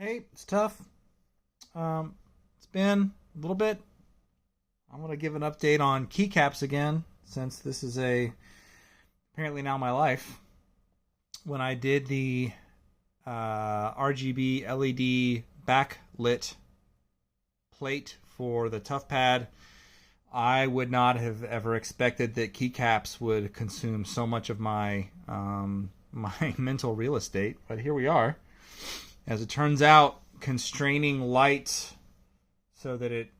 Hey, it's tough. It's been a little bit. I'm going to give an update on keycaps again, since this is apparently now my life. When I did the RGB LED backlit plate for the tuffpad, I would not have ever expected that keycaps would consume so much of my my mental real estate. But here we are. As it turns out, constraining light so that it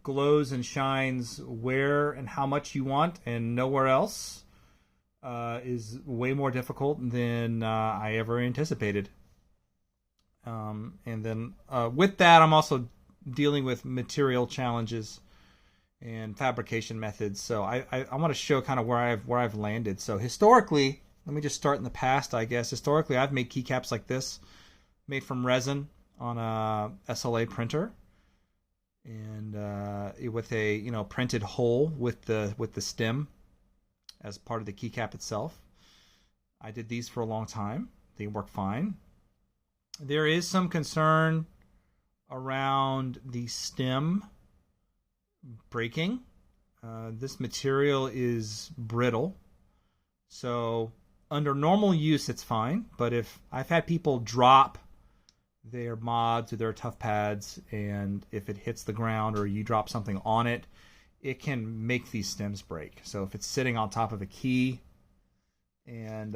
glows and shines where and how much you want and nowhere else is way more difficult than I ever anticipated. And then with that, I'm also dealing with material challenges and fabrication methods. So I want to show kind of where I've landed. So historically, let me just start in the past, I guess. Historically, I've made keycaps like this, made from resin on a SLA printer, and with a printed hole with the stem as part of the keycap itself. I did these for a long time. They work fine. There is some concern around the stem breaking. This material is brittle, so under normal use it's fine, but if I've had people drop their mods or their tough pads, and if it hits the ground or you drop something on it, it can make these stems break. So if it's sitting on top of a key, and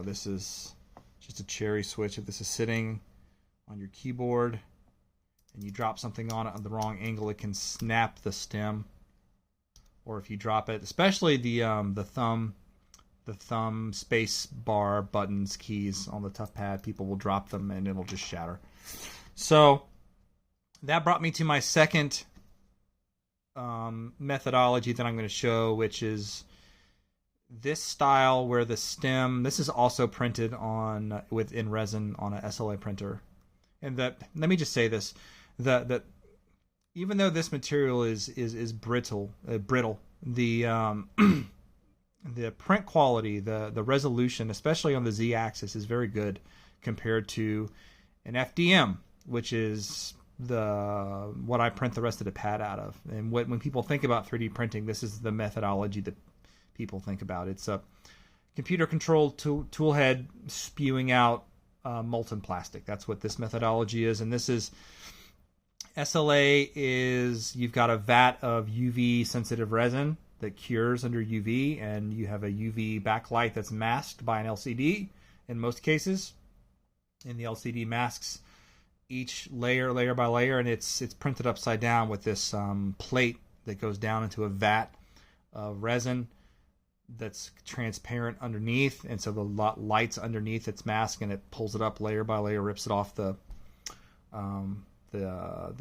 this is just a cherry switch, if this is sitting on your keyboard and you drop something on it on the wrong angle, it can snap the stem. Or if you drop it, especially the thumb space bar buttons keys on the tough pad, people will drop them and it'll just shatter. So that brought me to my second methodology that I'm going to show, which is this style where the stem, this is also printed on in resin on a SLA printer. And that, let me just say this, that even though this material is brittle, the the print quality, the resolution, especially on the Z-axis, is very good compared to an FDM, which is what I print the rest of the pad out of. And when people think about 3D printing, this is the methodology that people think about. It's a computer-controlled tool head spewing out molten plastic. That's what this methodology is. And this is SLA is, you've got a vat of UV-sensitive resin that cures under UV, and you have a UV backlight that's masked by an LCD in most cases. And the LCD masks each layer by layer, and it's printed upside down with this plate that goes down into a vat of resin that's transparent underneath, and so the light's underneath its mask, and it pulls it up layer by layer, rips it off the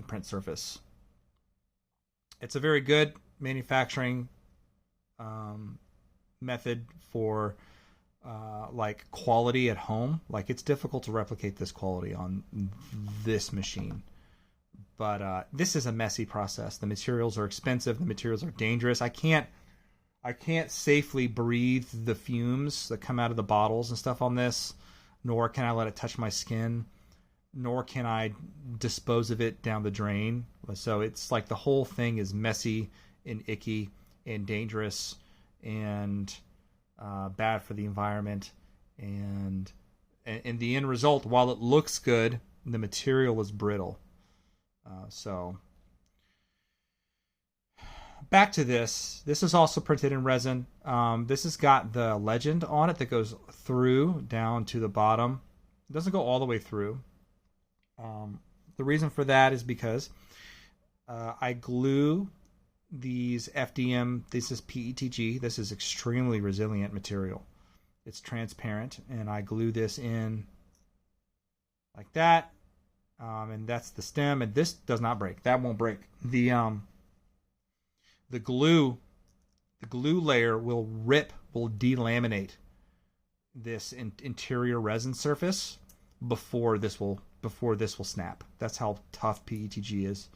print surface. It's a very good manufacturing method for like quality at home. Like, it's difficult to replicate this quality on this machine, but this is a messy process. The materials are expensive, the materials are dangerous. I can't safely breathe the fumes that come out of the bottles and stuff on this, nor can I let it touch my skin, nor can I dispose of it down the drain. So it's like the whole thing is messy and icky and dangerous and bad for the environment. And the end result, while it looks good, the material is brittle. So back to this. This is also printed in resin. This has got the legend on it that goes through down to the bottom. It doesn't go all the way through. The reason for that is because I glue these FDM, this is PETG, this is extremely resilient material. It's transparent, and I glue this in like that, and that's the stem, and this does not break. That won't break. The glue layer will delaminate this interior resin surface before this will snap. That's how tough PETG is.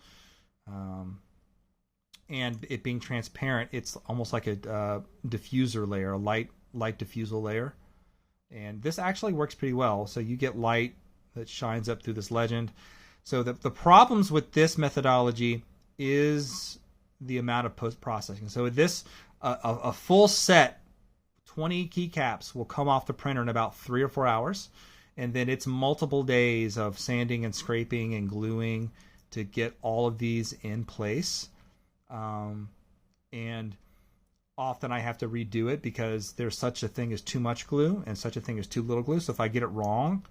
And it being transparent, it's almost like a diffuser layer, a light diffusal layer. And this actually works pretty well. So you get light that shines up through this legend. So the problems with this methodology is the amount of post-processing. So with this, a full set, 20 keycaps will come off the printer in about 3 or 4 hours. And then it's multiple days of sanding and scraping and gluing to get all of these in place. And often I have to redo it because there's such a thing as too much glue and such a thing as too little glue. So if I get it wrong,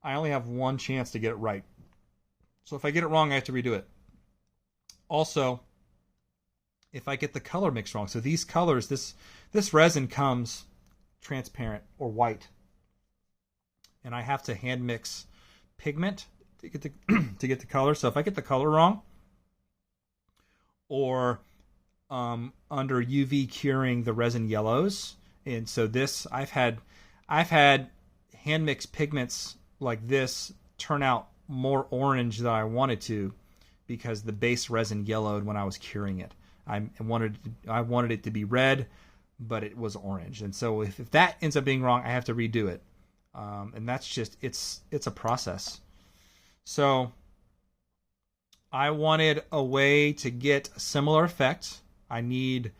I only have one chance to get it right. So if I get it wrong, I have to redo it. Also, if I get the color mix wrong, so these colors, this resin comes transparent or white, and I have to hand mix pigment to get the color. So if I get the color wrong, or under UV curing the resin yellows, and so this I've had hand mixed pigments like this turn out more orange than I wanted to because the base resin yellowed when I was curing it. I wanted it to be red, but it was orange, and so if that ends up being wrong, I have to redo it. And that's just it's a process. So I wanted a way to get a similar effect. I need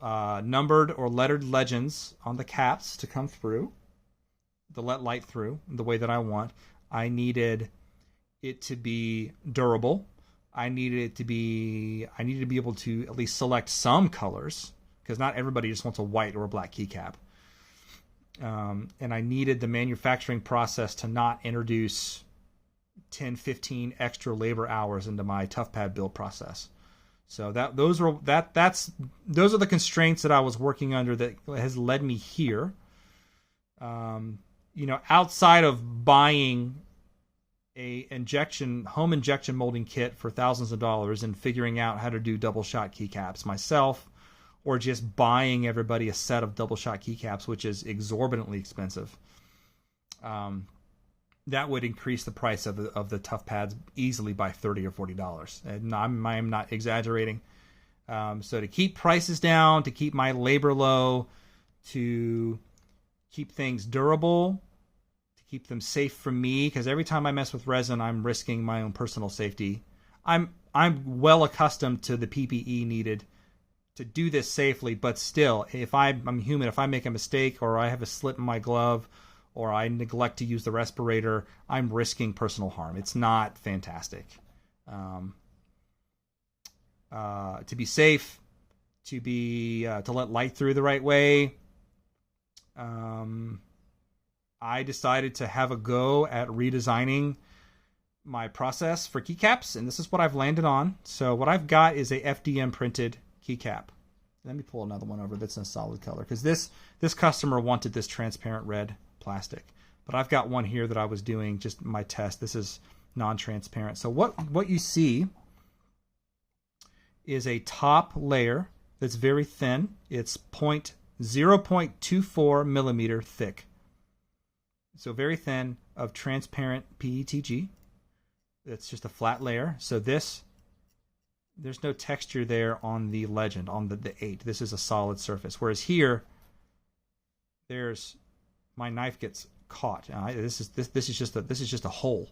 numbered or lettered legends on the caps to come through, to let light through the way that I want. I needed it to be durable. I needed to be able to at least select some colors, because not everybody just wants a white or a black keycap. And I needed the manufacturing process to not introduce 10, 15 extra labor hours into my tuffpad build process. So those are the constraints that I was working under that has led me here. Outside of buying a home injection molding kit for thousands of dollars and figuring out how to do double shot keycaps myself, or just buying everybody a set of double shot keycaps, which is exorbitantly expensive. That would increase the price of the tuffpads easily by $30 or $40. And I'm not exaggerating. So to keep prices down, to keep my labor low, to keep things durable, to keep them safe from me, because every time I mess with resin, I'm risking my own personal safety. I'm well accustomed to the PPE needed to do this safely, but still, if I'm human, if I make a mistake or I have a slip in my glove or I neglect to use the respirator, I'm risking personal harm. It's not fantastic. To be safe, to let light through the right way, I decided to have a go at redesigning my process for keycaps, and this is what I've landed on. So what I've got is a FDM printed keycap. Let me pull another one over that's in a solid color, because this customer wanted this transparent red plastic, but I've got one here that I was doing just my test. This is non-transparent. So what you see is a top layer that's very thin. It's 0.24 millimeter thick. So very thin of transparent PETG. It's just a flat layer. So there's no texture there on the legend, on the 8. This is a solid surface. Whereas here, my knife gets caught. This is just a hole.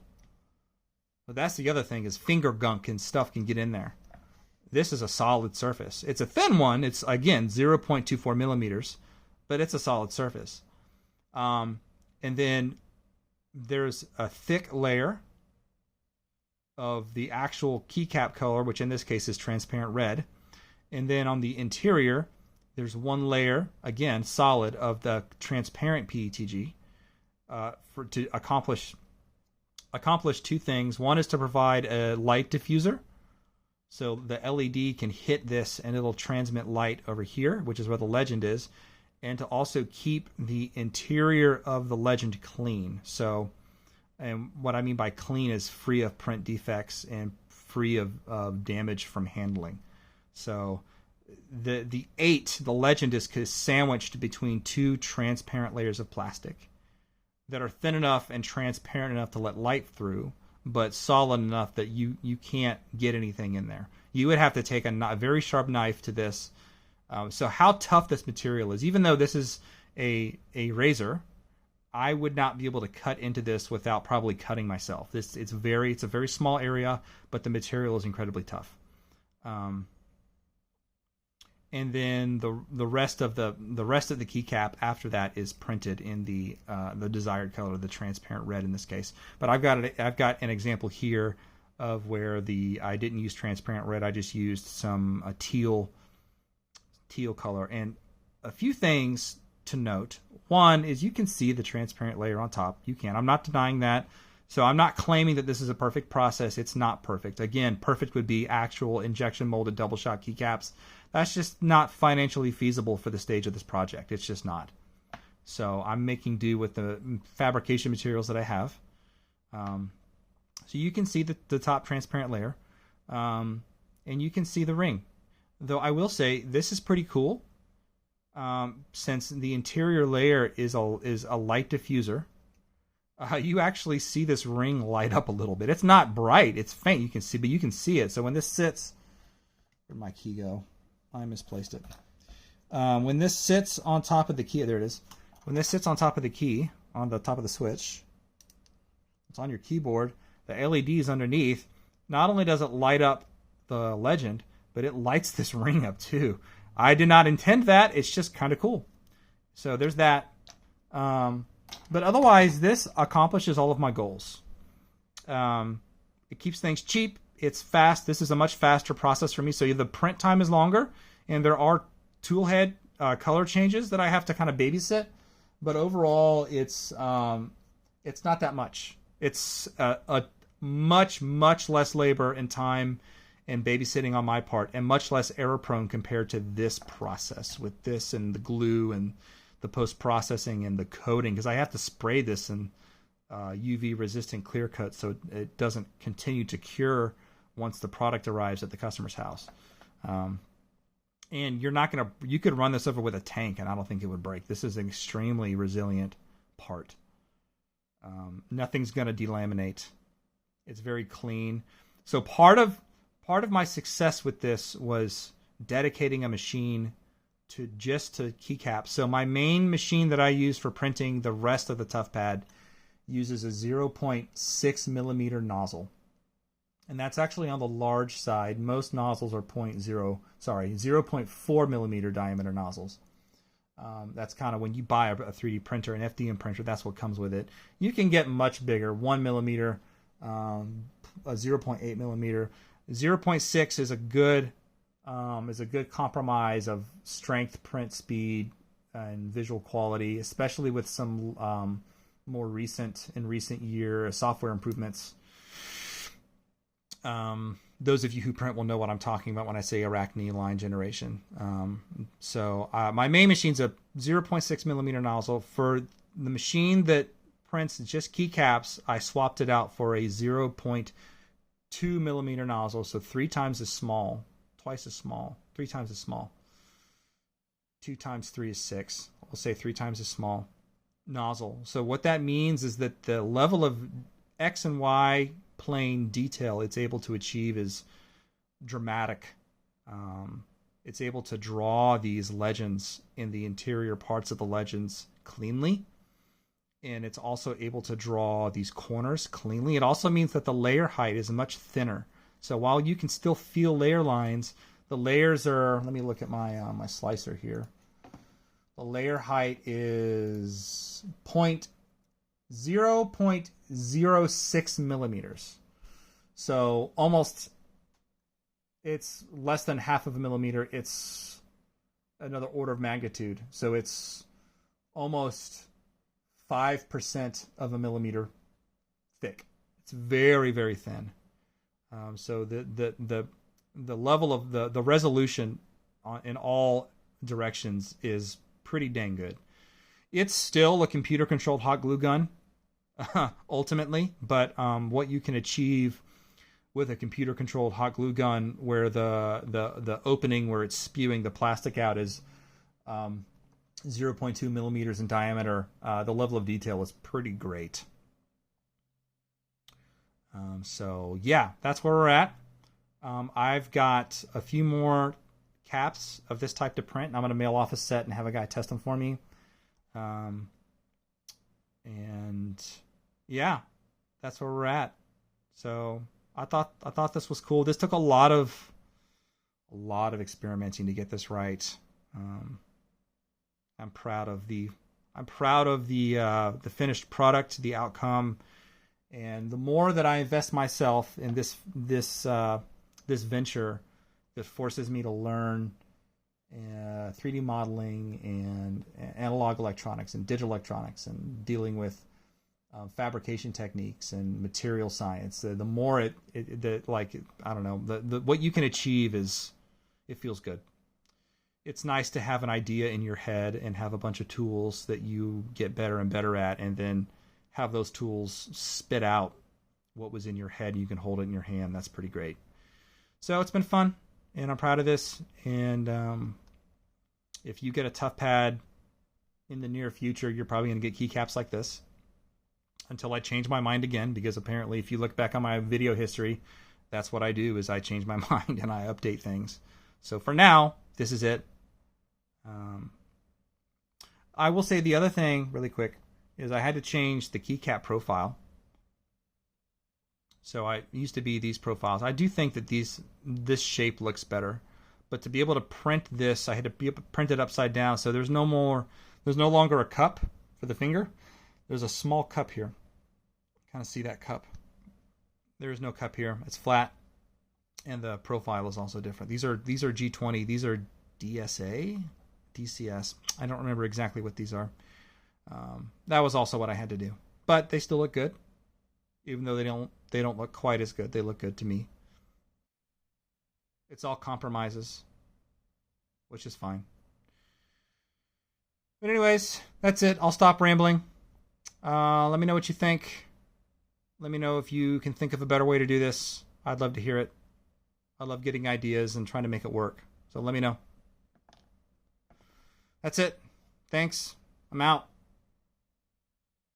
But that's the other thing, is finger gunk and stuff can get in there. This is a solid surface. It's a thin one. It's, again, 0.24 millimeters, but it's a solid surface. And then there's a thick layer of the actual keycap color, which in this case is transparent red. And then on the interior, there's one layer, again, solid, of the transparent PETG to accomplish two things. One is to provide a light diffuser. So the LED can hit this and it'll transmit light over here, which is where the legend is, and to also keep the interior of the legend clean. So, and what I mean by clean is free of print defects and free of damage from handling. So the legend is sandwiched between two transparent layers of plastic that are thin enough and transparent enough to let light through, but solid enough that you can't get anything in there. You would have to take a very sharp knife to this. So how tough this material is, even though this is a razor, I would not be able to cut into this without probably cutting myself. It's a very small area, but the material is incredibly tough. And then the rest of the keycap after that is printed in the desired color, the transparent red in this case. But I've got an example here of where I didn't use transparent red. I just used some teal color. And a few things to note. One is you can see the transparent layer on top. You can. I'm not denying that. So I'm not claiming that this is a perfect process. It's not perfect. Again, perfect would be actual injection molded double shot keycaps. That's just not financially feasible for the stage of this project. It's just not. So I'm making do with the fabrication materials that I have. So you can see the top transparent layer, and you can see the ring. Though I will say this is pretty cool, since the interior layer is a light diffuser. You actually see this ring light up a little bit. It's not bright; it's faint. You can see, but you can see it. So when this sits, where'd my key go? I misplaced it. When this sits on top of the key, there it is. When this sits on top of the key, on the top of the switch, it's on your keyboard. The LEDs underneath, not only does it light up the legend, but it lights this ring up too. I did not intend that. It's just kind of cool. So there's that. But otherwise, this accomplishes all of my goals. It keeps things cheap. It's fast. This is a much faster process for me. So the print time is longer, and there are toolhead color changes that I have to kind of babysit. But overall, it's not that much. It's a much less labor and time and babysitting on my part, and much less error prone compared to this process with this and the glue and the post processing and the coating, because I have to spray this in UV resistant clear coat so it doesn't continue to cure once the product arrives at the customer's house. And you could run this over with a tank and I don't think it would break. This is an extremely resilient part. Nothing's going to delaminate. It's very clean. So part of my success with this was dedicating a machine to keycaps. So my main machine that I use for printing the rest of the tuffpad uses a 0.6 millimeter nozzle. And that's actually on the large side. Most nozzles are 0.4 millimeter diameter nozzles. That's kind of when you buy a 3D printer, an FDM printer, that's what comes with it. You can get much bigger, 1 millimeter, a 0.8 millimeter. 0.6 is a good compromise of strength, print speed, and visual quality, especially with some more recent year software improvements. Those of you who print will know what I'm talking about when I say Arachne line generation. So my main machine's a 0.6 millimeter nozzle. For the machine that prints just keycaps, I swapped it out for a 0.2 millimeter nozzle, so 3 times as small, twice as small, 3 times as small. 2 times 3 is 6. We'll say 3 times as small nozzle. So what that means is that the level of X and Y plane detail it's able to achieve is dramatic. It's able to draw these legends in the interior parts of the legends cleanly, and it's also able to draw these corners cleanly. It also means that the layer height is much thinner. So while you can still feel layer lines, the layers are, let me look at my my slicer here. The layer height is 0.06 millimeters. So almost, it's less than half of a millimeter. It's another order of magnitude. So it's almost 5% of a millimeter thick. It's very, very thin. So the level of the resolution in all directions is pretty dang good. It's still a computer-controlled hot glue gun, ultimately, but what you can achieve with a computer-controlled hot glue gun, where the opening where it's spewing the plastic out is 0.2 millimeters in diameter, the level of detail is pretty great. So yeah, that's where we're at. I've got a few more caps of this type to print, and I'm going to mail off a set and have a guy test them for me. And yeah, that's where we're at. So I thought this was cool. This took a lot of experimenting to get this right. I'm proud of the finished product, the outcome, and the more that I invest myself in this venture that forces me to learn 3D modeling and analog electronics and digital electronics and dealing with fabrication techniques and material science, the more I don't know, the what you can achieve it feels good. It's nice to have an idea in your head and have a bunch of tools that you get better and better at, and then have those tools spit out what was in your head and you can hold it in your hand. That's pretty great. So it's been fun, and I'm proud of this. And if you get a tuffpad in the near future, you're probably going to get keycaps like this until I change my mind again, because apparently if you look back on my video history, that's what I do, is I change my mind and I update things. So for now, this is it. I will say the other thing really quick is I had to change the keycap profile. So I used to be these profiles. I do think that this shape looks better, but to be able to print this, I had to be able to print it upside down. So there's no longer a cup for the finger. There's a small cup here. Kind of see that cup. There is no cup here. It's flat, and the profile is also different. These are G20. These are DSA, DCS. I don't remember exactly what these are. That was also what I had to do, but they still look good, even though they don't look quite as good. They look good to me. It's all compromises, which is fine. But anyways, that's it. I'll stop rambling. Let me know what you think. Let me know if you can think of a better way to do this. I'd love to hear it. I love getting ideas and trying to make it work. So let me know. That's it. Thanks. I'm out.